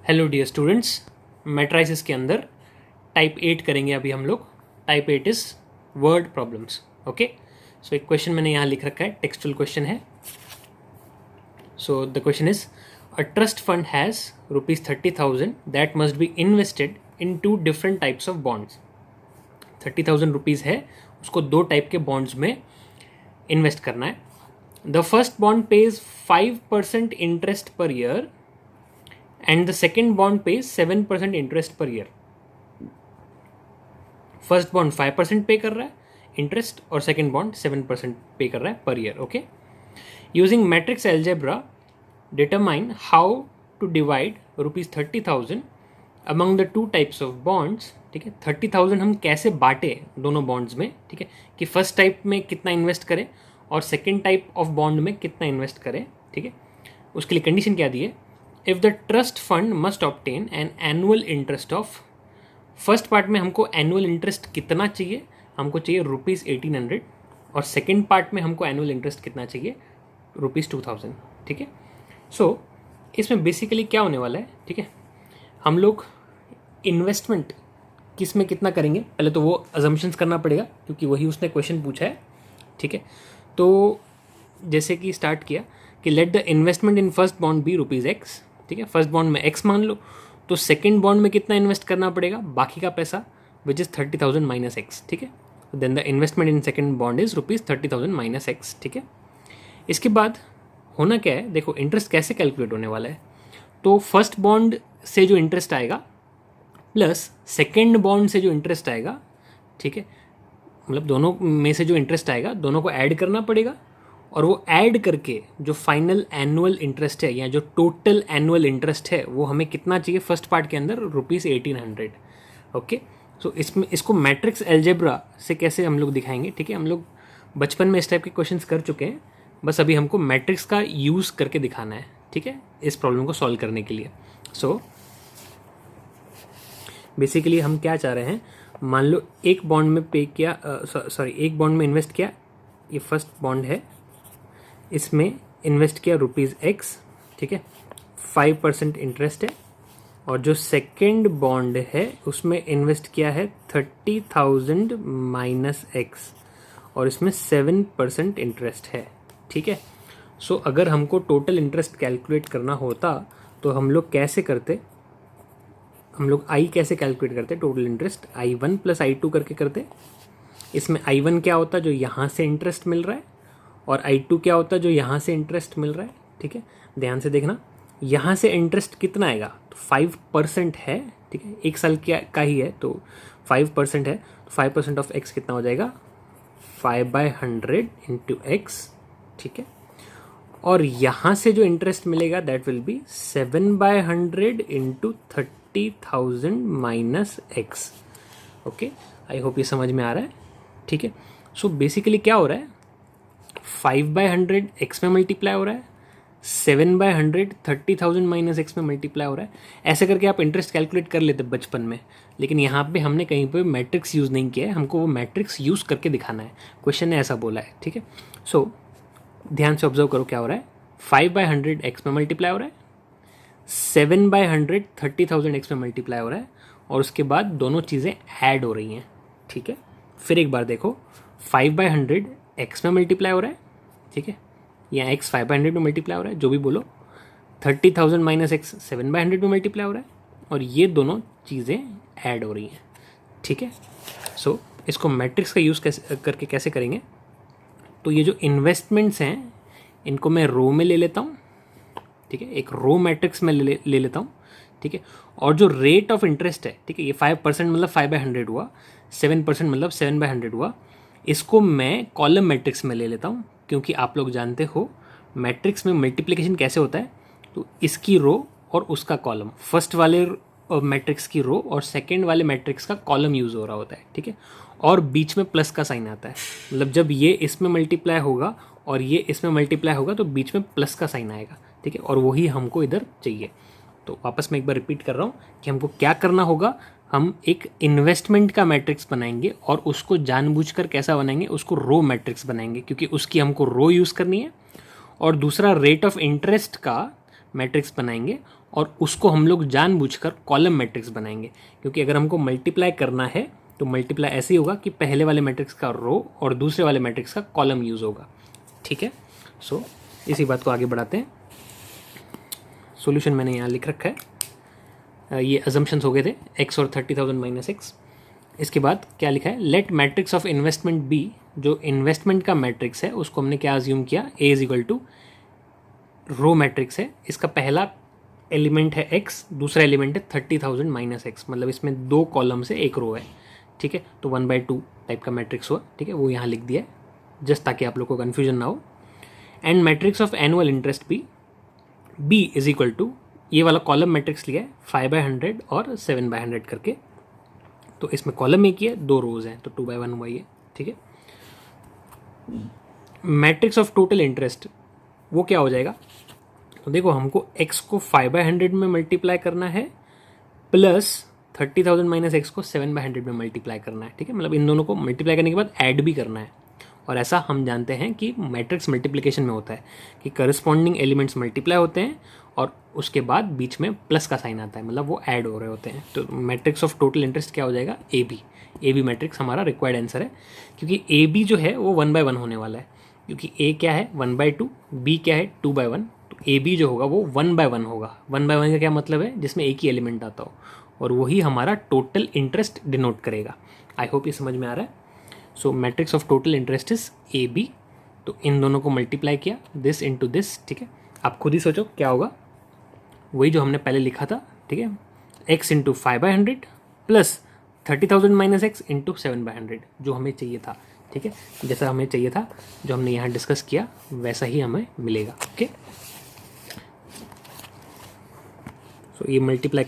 Hello dear students, matrices के अंदर type 8 करेंगे अभी हम लोग। Type 8 is word problems. Okay, so एक क्वेश्चन मैंने यहाँ लिख रखा है, टेक्सचुअल क्वेश्चन है। So the question is a trust fund has ₹30,000 that must be invested in 2 different types of bonds. 30,000 rupees है, उसको 2 टाइप के बॉन्ड्स में इन्वेस्ट करना है। The first bond page 5% interest per year and the second bond pays 7% interest per year. First bond 5% पे कर रहा है इंटरेस्ट और सेकेंड बॉन्ड 7% पे कर रहा है पर year. Okay, using matrix algebra determine how to divide ₹30,000 among the 2 types of bonds. ठीक है, 30,000 हम कैसे बांटे दोनों बॉन्ड्स में। ठीक है, कि फर्स्ट टाइप में कितना इन्वेस्ट करें और सेकेंड टाइप ऑफ बॉन्ड में कितना इन्वेस्ट करें। ठीक है, उसके लिए कंडीशन क्या दी है, if the trust fund must obtain an annual interest of. First part में हमको एनुअल इंटरेस्ट कितना चाहिए, हमको चाहिए ₹1,800 और सेकेंड पार्ट में हमको एनुअल इंटरेस्ट कितना चाहिए, ₹2,000। ठीक है, सो इसमें बेसिकली क्या होने वाला है। ठीक है, हम लोग इन्वेस्टमेंट किस में कितना करेंगे, पहले तो वो अजम्पशंस करना पड़ेगा क्योंकि वही उसने क्वेश्चन पूछा है। ठीक है, तो जैसे कि स्टार्ट किया कि let the investment in first bond be ₹X। ठीक है, फर्स्ट बॉन्ड में X मान लो, तो सेकेंड बॉन्ड में कितना इन्वेस्ट करना पड़ेगा, बाकी का पैसा विच इज़ 30,000 माइनस X। ठीक है, then the investment in second bond is ₹30,000 minus X। ठीक है, इसके बाद होना क्या है, देखो इंटरेस्ट कैसे कैलकुलेट होने वाला है। तो फर्स्ट बॉन्ड से जो इंटरेस्ट आएगा प्लस सेकेंड बॉन्ड से जो इंटरेस्ट आएगा, ठीक है, मतलब दोनों में से जो इंटरेस्ट आएगा दोनों को ऐड करना पड़ेगा और वो ऐड करके जो फाइनल एनुअल इंटरेस्ट है या जो टोटल एनुअल इंटरेस्ट है वो हमें कितना चाहिए फर्स्ट पार्ट के अंदर, ₹1,800। ओके, सो इसमें इसको मैट्रिक्स एल्जेब्रा से कैसे हम लोग दिखाएंगे। ठीक है, हम लोग बचपन में इस टाइप के क्वेश्चंस कर चुके हैं, बस अभी हमको मैट्रिक्स का यूज़ करके दिखाना है। ठीक है, इस प्रॉब्लम को सॉल्व करने के लिए। सो बेसिकली हम क्या चाह रहे हैं, मान लो एक बॉन्ड में पे किया, एक बॉन्ड में इन्वेस्ट किया, ये फर्स्ट बॉन्ड है, इसमें इन्वेस्ट किया ₹X। ठीक है, 5% इंटरेस्ट है। और जो सेकेंड बॉन्ड है उसमें इन्वेस्ट किया है 30,000 माइनस X और इसमें 7% इंटरेस्ट है। ठीक है, सो अगर हमको टोटल इंटरेस्ट कैलकुलेट करना होता तो हम लोग कैसे करते, हम लोग I कैसे कैलकुलेट करते, total interest I1 plus I2 करके करते। इसमें I1 क्या होता, जो यहाँ से इंटरेस्ट मिल रहा है, और I2 क्या होता है, जो यहाँ से इंटरेस्ट मिल रहा है। ठीक है, ध्यान से देखना, यहाँ से इंटरेस्ट कितना आएगा, तो 5% है। ठीक है, एक साल का ही है तो 5% है, तो 5% ऑफ X कितना हो जाएगा, 5/100 इंटू X। ठीक है, और यहाँ से जो इंटरेस्ट मिलेगा that will be 7/100 into 30,000 minus X। Okay, I hope ये समझ में आ रहा है। ठीक है, सो बेसिकली क्या हो रहा है, 5/100 X में मल्टीप्लाई हो रहा है, 7/100 30,000 माइनस X में मल्टीप्लाई हो रहा है। ऐसे करके आप इंटरेस्ट कैलकुलेट कर लेते बचपन में, लेकिन यहाँ पे हमने कहीं पे मैट्रिक्स यूज़ नहीं किया है, हमको वो मैट्रिक्स यूज़ करके दिखाना है, क्वेश्चन ने ऐसा बोला है। ठीक है, सो ध्यान से ऑब्जर्व करो क्या हो रहा है, 5/100 X में मल्टीप्लाई हो रहा है, 7/100 30,000 X में मल्टीप्लाई हो रहा है, और उसके बाद दोनों चीज़ें ऐड हो रही हैं। ठीक है, फिर एक बार देखो, 5/100 X में मल्टीप्लाई हो रहा है। ठीक है, यहाँ X 5/100 में मल्टीप्लाई हो रहा है, जो भी बोलो, 30,000 माइनस X 7/100 में मल्टीप्लाई हो रहा है, और ये दोनों चीज़ें ऐड हो रही हैं। ठीक है, सो इसको मैट्रिक्स का यूज़ करके कैसे करेंगे, तो ये जो इन्वेस्टमेंट्स हैं इनको मैं रो में ले लेता हूँ। ठीक है, एक रो मैट्रिक्स में ले लेता हूँ। ठीक है, और जो रेट ऑफ इंटरेस्ट है, ठीक है, ये 5% मतलब 5/100 हुआ, 7% मतलब 7/100 हुआ, इसको मैं कॉलम मैट्रिक्स में ले लेता हूँ, क्योंकि आप लोग जानते हो मैट्रिक्स में मल्टीप्लिकेशन कैसे होता है, तो इसकी रो और उसका कॉलम, फर्स्ट वाले मैट्रिक्स की रो और सेकंड वाले मैट्रिक्स का कॉलम यूज़ हो रहा होता है। ठीक है, और बीच में प्लस का साइन आता है, मतलब जब ये इसमें मल्टीप्लाई होगा और ये इसमें मल्टीप्लाई होगा तो बीच में प्लस का साइन आएगा। ठीक है, और वही हमको इधर चाहिए। तो वापस मैं एक बार रिपीट कर रहा हूँ कि हमको क्या करना होगा, हम एक इन्वेस्टमेंट का मैट्रिक्स बनाएंगे और उसको जानबूझकर कैसा बनाएंगे, उसको रो मैट्रिक्स बनाएंगे, क्योंकि उसकी हमको रो यूज़ करनी है। और दूसरा रेट ऑफ इंटरेस्ट का मैट्रिक्स बनाएंगे और उसको हम लोग जानबूझकर कॉलम मैट्रिक्स बनाएंगे, क्योंकि अगर हमको मल्टीप्लाई करना है तो मल्टीप्लाई ऐसे ही होगा कि पहले वाले मैट्रिक्स का रो और दूसरे वाले मैट्रिक्स का कॉलम यूज़ होगा। ठीक है, सो इसी बात को आगे बढ़ाते हैं। सॉल्यूशन मैंने यहाँ लिख रखा है, ये अजम्पशंस हो गए थे x और 30,000 माइनस एक्स। इसके बाद क्या लिखा है, let matrix of investment B, जो इन्वेस्टमेंट का मैट्रिक्स है उसको हमने क्या अज्यूम किया, A is equal to row matrix है, इसका पहला एलिमेंट है x, दूसरा एलिमेंट है 30,000 माइनस एक्स, मतलब इसमें 2 कॉलम से 1 रो है। ठीक है, तो 1/2 टाइप का मैट्रिक्स हुआ। ठीक है, वो यहाँ लिख दिया है जस्ट ताकि आप लोग को कन्फ्यूजन ना हो। And matrix of annual interest B is equal to, ये वाला कॉलम मैट्रिक्स लिया है 5/100 और 7/100 करके, तो इसमें कॉलम एक ही है, 2 रोज हैं, तो 2/1 हुआ ये। ठीक है, मैट्रिक्स ऑफ टोटल इंटरेस्ट वो क्या हो जाएगा, तो देखो हमको x को 5/100 में मल्टीप्लाई करना है प्लस 30,000 माइनस एक्स को 7/100 में मल्टीप्लाई करना है। ठीक है, मतलब इन दोनों को मल्टीप्लाई करने के बाद ऐड भी करना है, और ऐसा हम जानते हैं कि मैट्रिक्स मल्टीप्लिकेशन में होता है कि करस्पॉन्डिंग एलिमेंट्स मल्टीप्लाई होते हैं और उसके बाद बीच में प्लस का साइन आता है, मतलब वो ऐड हो रहे होते हैं। तो मैट्रिक्स ऑफ टोटल इंटरेस्ट क्या हो जाएगा, ए बी मैट्रिक्स हमारा रिक्वायर्ड आंसर है, क्योंकि ए बी जो है वो 1/1 होने वाला है, क्योंकि ए क्या है 1/2, बी क्या है 2/1, तो ए बी जो होगा वो 1/1 होगा। 1/1 का क्या मतलब है, जिसमें एक ही एलिमेंट आता हो, और वही हमारा टोटल इंटरेस्ट डिनोट करेगा। आई होप ये समझ में आ रहा है। So matrix of total interest is A B, तो इन दोनों को मल्टीप्लाई किया दिस इनटू दिस। ठीक है, आप खुद ही सोचो क्या होगा, वही जो हमने पहले लिखा था। ठीक है, x into 5/100 plus 30,000 minus x into 7/100 जो हमें चाहिए था। ठीक है, जैसा हमें चाहिए था, जो हमने यहाँ डिस्कस किया वैसा ही हमें मिलेगा। ओके, सो ये मल्टीप्लाई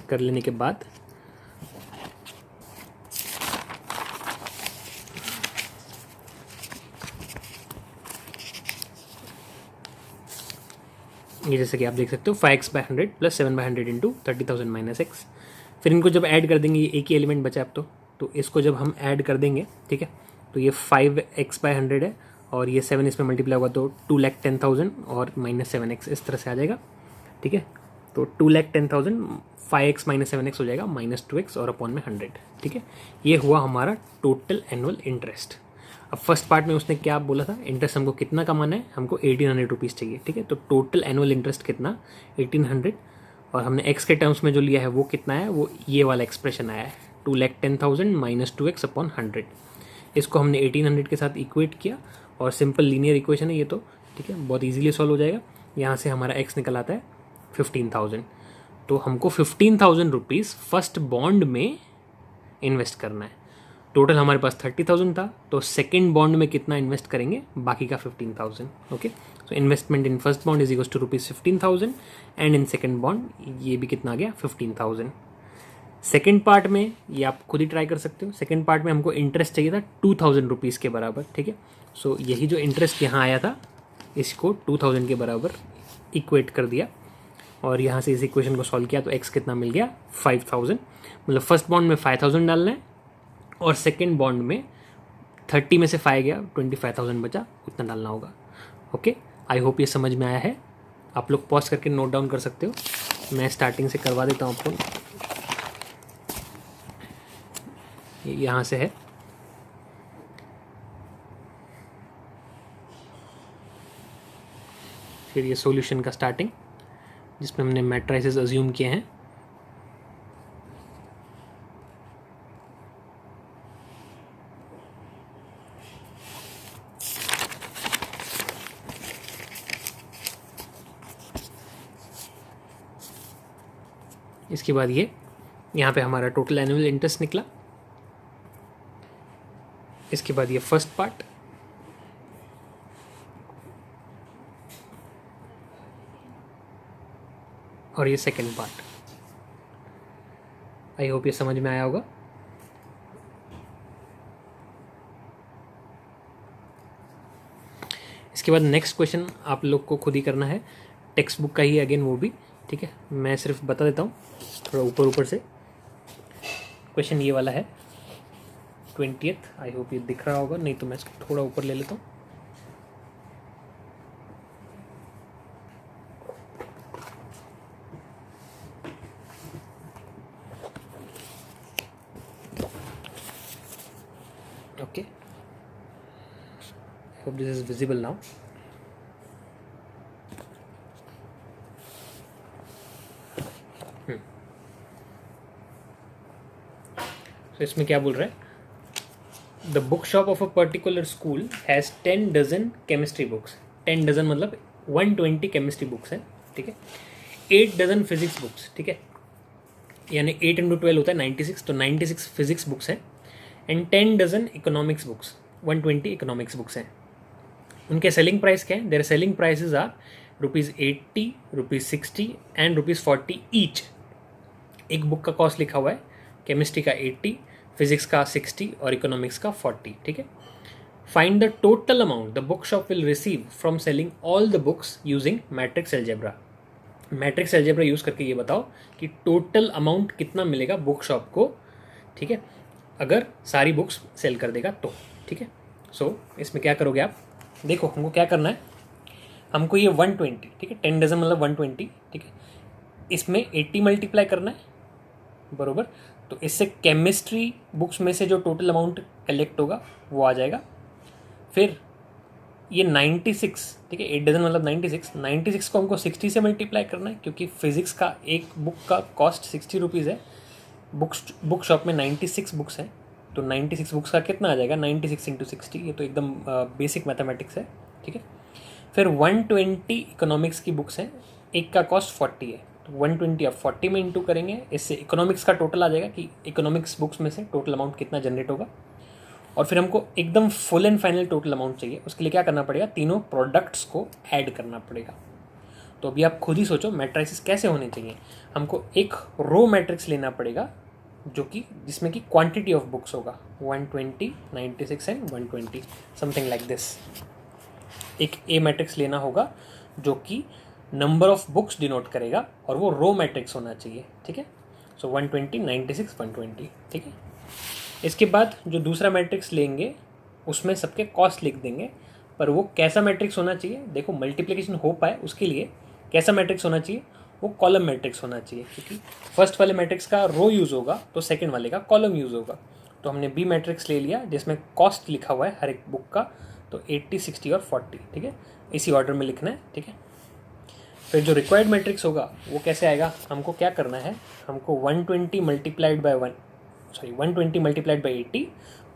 कर लेने के बाद ये जैसे कि आप देख सकते हो 5x/100 plus 7/100 into 30,000 minus x. फिर इनको जब ऐड कर देंगे, ये एक ही एलिमेंट बचा अब तो इसको जब हम ऐड कर देंगे, ठीक है, तो ये 5x/100 है और ये 7 इसमें मल्टीप्लाई होगा तो 2,10,000 और माइनस 7x इस तरह से आ जाएगा। ठीक है, तो 2,10,000 5x माइनस 7x हो जाएगा -2x और अपॉन में 100। ठीक है, ये हुआ हमारा टोटल एनुअल इंटरेस्ट। अब फर्स्ट पार्ट में उसने क्या बोला था, इंटरेस्ट हमको कितना कमाना है, हमको 1,800 रुपीज़ चाहिए। ठीक है, तो टोटल एनुअल इंटरेस्ट कितना 1,800, और हमने एक्स के टर्म्स में जो लिया है वो कितना है, वो ये वाला एक्सप्रेशन आया है 2,10,000 माइनस 2x अपॉन 100। इसको हमने 1,800 के साथ इक्वेट किया और सिंपल लीनियर इक्वेशन है ये तो। ठीक है, बहुत ईजिली सॉल्व हो जाएगा। यहाँ से हमारा एक्स निकल आता है 15,000, तो हमको 15,000 रुपीज़ फर्स्ट बॉन्ड में इन्वेस्ट करना है। टोटल हमारे पास 30,000 था, तो सेकेंड बॉन्ड में कितना इन्वेस्ट करेंगे, बाकी का 15,000। Okay, so investment in first bond is equals to ₹15,000 and in second bond ये भी कितना आ गया 15,000। सेकेंड पार्ट में ये आप खुद ही ट्राई कर सकते हो। सेकेंड पार्ट में हमको इंटरेस्ट चाहिए था 2,000 रुपीज़ के बराबर। ठीक है, सो यही जो इंटरेस्ट यहाँ आया था इसको 2,000 के बराबर इक्वेट कर दिया और यहाँ से इस इक्वेशन को सॉल्व किया तो एक्स कितना मिल गया 5,000। मतलब फर्स्ट बॉन्ड में 5,000 डालना है और सेकेंड बॉन्ड में 30 में से 5 गया 25,000 बचा, उतना डालना होगा। ओके, आई होप ये समझ में आया है। आप लोग पॉज करके नोट डाउन कर सकते हो, मैं स्टार्टिंग से करवा देता हूँ आपको। यहाँ से है, फिर ये सॉल्यूशन का स्टार्टिंग जिसमें हमने मैट्रिसेस अज्यूम किए हैं। इसके बाद ये यहाँ पे हमारा टोटल एनुअल इंटरेस्ट निकला। इसके बाद ये फर्स्ट पार्ट, और ये सेकेंड पार्ट। आई होप ये समझ में आया होगा। इसके बाद नेक्स्ट क्वेश्चन आप लोग को खुद ही करना है, टेक्स्ट बुक का ही अगेन वो भी। ठीक है, मैं सिर्फ बता देता हूँ थोड़ा ऊपर ऊपर से। क्वेश्चन ये वाला है 20th, आई होप ये दिख रहा होगा, नहीं तो मैं इसको थोड़ा ऊपर ले लेता हूँ। Okay, hope this is visible now. So इसमें क्या बोल रहा है, the book shop of a particular school has 10 dozen chemistry books. 10 dozen मतलब 120 केमिस्ट्री बुक्स हैं, ठीक है. 8 डजन फिजिक्स बुक्स, ठीक है, यानी 8 इंटू 12 होता है 96, तो 96 फिजिक्स बुक्स हैं. And 10 dozen economics books, 120 economics books हैं. उनके सेलिंग प्राइस क्या है, their selling prices are ₹80, ₹60 and ₹40 each. एक बुक का कॉस्ट लिखा हुआ है, केमिस्ट्री का 80, फिजिक्स का 60 और इकोनॉमिक्स का 40, ठीक है. Find the total amount the book shop will receive from selling all the books using matrix algebra. Matrix algebra use करके ये बताओ कि टोटल अमाउंट कितना मिलेगा बुक शॉप को, ठीक है, अगर सारी बुक्स सेल कर देगा तो, ठीक है. सो इसमें क्या करोगे आप, देखो हमको क्या करना है, हमको ये 120, ठीक है, 10 डजन मतलब 120, ठीक है, इसमें 80 मल्टीप्लाई करना है, बरोबर. तो इससे केमिस्ट्री बुक्स में से जो टोटल अमाउंट कलेक्ट होगा वो आ जाएगा. फिर ये 96, ठीक है, 8 डजन मतलब 96 को हमको 60 से मल्टीप्लाई करना है, क्योंकि फिजिक्स का एक बुक का कॉस्ट 60 रुपीज़ है. बुक शॉप में 96 बुक्स हैं, तो 96 बुक्स का कितना आ जाएगा, 96 इंटू 60. ये तो एकदम बेसिक मैथमेटिक्स है, ठीक है. फिर 120 इकोनॉमिक्स की बुक्स हैं, एक का कॉस्ट 40 है, तो 120 आप 40 में इंटू करेंगे, इससे इकोनॉमिक्स का टोटल आ जाएगा कि इकोनॉमिक्स बुक्स में से टोटल अमाउंट कितना जनरेट होगा. और फिर हमको एकदम full and final total amount चाहिए. उसके लिए क्या करना पड़ेगा, तीनों प्रोडक्ट्स को ऐड करना पड़ेगा. तो अभी आप खुद ही सोचो मैट्रिक्स कैसे होने चाहिए. हमको एक रो मैट्रिक्स लेना पड़ेगा जो कि जिसमें कि क्वांटिटी ऑफ बुक्स होगा 120, 96 एंड 120, समथिंग लाइक दिस. एक ए मैट्रिक्स लेना होगा जो कि नंबर ऑफ बुक्स डिनोट करेगा और वो रो मैट्रिक्स होना चाहिए, ठीक है. सो 120, 96, 120, ठीक है. इसके बाद जो दूसरा मैट्रिक्स लेंगे उसमें सबके कॉस्ट लिख देंगे, पर वो कैसा मैट्रिक्स होना चाहिए, देखो मल्टीप्लिकेशन हो पाए उसके लिए कैसा मैट्रिक्स होना चाहिए, वो कॉलम मैट्रिक्स होना चाहिए, क्योंकि फर्स्ट वाले मैट्रिक्स का रो यूज़ होगा तो सेकंड वाले का कॉलम यूज़ होगा. तो हमने बी मैट्रिक्स ले लिया जिसमें कॉस्ट लिखा हुआ है हर एक बुक का, तो 80, 60 और 40, ठीक है, इसी ऑर्डर में लिखना है, ठीक है. फिर जो रिक्वायर्ड मैट्रिक्स होगा वो कैसे आएगा, हमको क्या करना है, हमको 120 multiplied by 120 multiplied by 80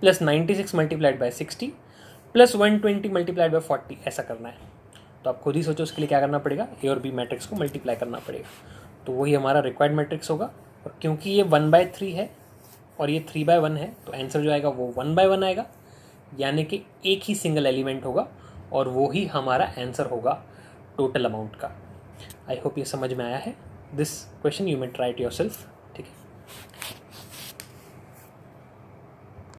plus 96 multiplied by 60 plus 120 multiplied by 40 ऐसा करना है. तो आप खुद ही सोचो उसके लिए क्या करना पड़ेगा, ए और बी मैट्रिक्स को मल्टीप्लाई करना पड़ेगा. तो वही हमारा रिक्वायर्ड मैट्रिक्स होगा. और क्योंकि ये 1/3 है और ये 3/1 है, तो आंसर जो आएगा वो 1/1 आएगा, यानी कि एक ही सिंगल एलिमेंट होगा और वो ही हमारा आंसर होगा टोटल अमाउंट का. आई होप ये समझ में आया है. This question you may try it yourself.